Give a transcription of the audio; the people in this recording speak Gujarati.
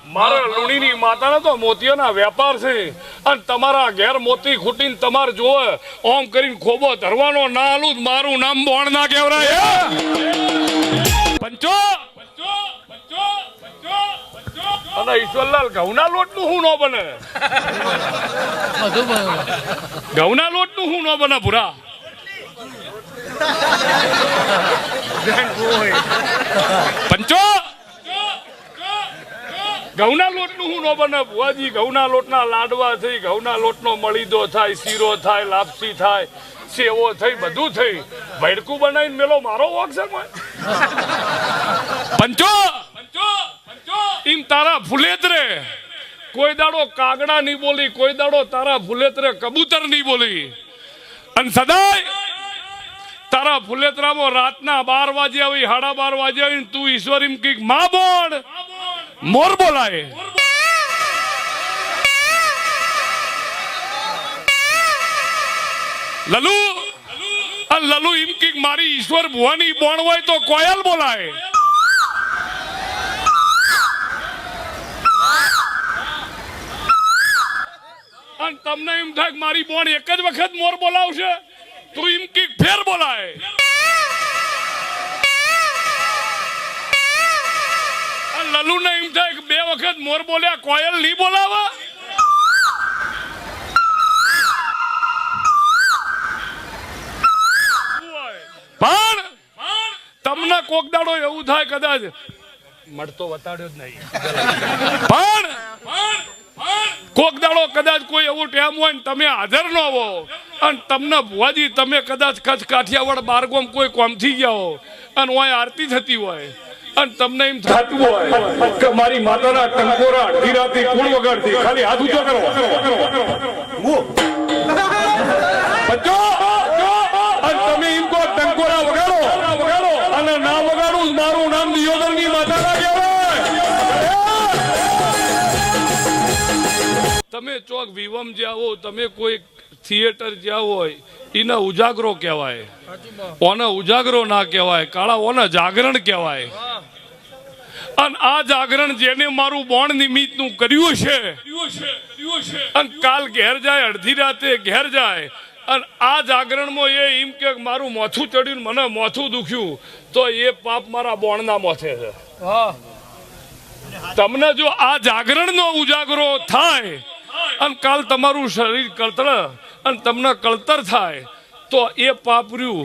મારા લુણીની માતાનો તો મોતીઓના વેપાર છે અને તમારા ઘેર મોતી ખૂટીને તમાર જોવે ઓમ કરીને ખોબો ધરવાનો ના આલું મારું નામ બોણ ના કેવરાય પંચો અને ઈશ્વરલાલ ઘઉંના લોટનું શું ન બને ઘઉંના લોટનું શું ન બને ભૂરા પંચો ઘઉંના લોટનું શું ન બને ભુવાજી ઘઉંના લોટના લાડવા થઈ ઘઉંના લોટનો મળીદો થાય શીરો થાય લાપસી થાય સેવો થઈ બધું થઈ ભડકું બનાવીને મેલો મારો વોક છે પંચો ઇમ તારા ફુલેતરે કોઈ દાડો કાગડા નહીં બોલી કોઈ દાડો તારા ફુલેતરે કબૂતર નહીં બોલી અને સદાય તારા ફુલેતરામાં રાતના 12 વાગે આવી 12:30 વાગે આવીને તું ઈશ્વર એમ કઈક માં બોલ મોર બોલાય લલુ એમ કઈક મારી ઈશ્વર ભુવાની બોણ હોય તો કોયલ બોલાય અને તમને એમ થાય મારી બોણ એક જ વખત મોર બોલાવશે તું એમ કઈક ફેર બોલાય લલુ ને એમ થાય કે 2 વખત મોર બોલ્યા કોયલ નહીં બોલાવા પણ તમને કોક દાડો એવું થાય કદાચ મળતો વતાડ્યો જ નહીં પણ કોક દાડો કદાચ કોઈ એવું ટાઈમ હોય ને તમે હાજર ન હો અને તમને ભુવાજી તમે કદાચ કચ્છ કાઠિયાવાડ બારગોમ કોઈ કોમથી ગયા હો અને ઓય આરતી થતી હોય અને તમને એમ થતું હોય કે મારી માતાના ટંકોરા અડધી રાતે કુળ વગાડતી ખાલી હાથ ઊંચો કરો બચ્ચો અને તમે એમ કહો ટંકોરા વગાડો અને ના વગાડું મારું નામ દિયોદરની માતાના કહેવાય તમે ચોક વિવમ જાઓ તમે કોઈ થિયેટર જ્યાં હોય એને ઉજાગરો કહેવાય ઓને ઉજાગરો ના કહેવાય કાળા ઓને જાગરણ કહેવાય અને આ જાગરણ જેને મારું બોણ નિમિત્તનું કર્યું છે અને કાલ ઘેર જાય અડધી રાતે ઘેર જાય અને આ જાગરણમાં એ એમ કે મારું મોથું ચડ્યું મને મોથું દુખ્યું તો એ પાપ મારા બોણના મોથે છે તમને જો આ જાગરણનો ઉજાગરો થાય અને કાલ તમારું શરીર કળતર અને તમને કળતર થાય તો એ પાપ રહ્યું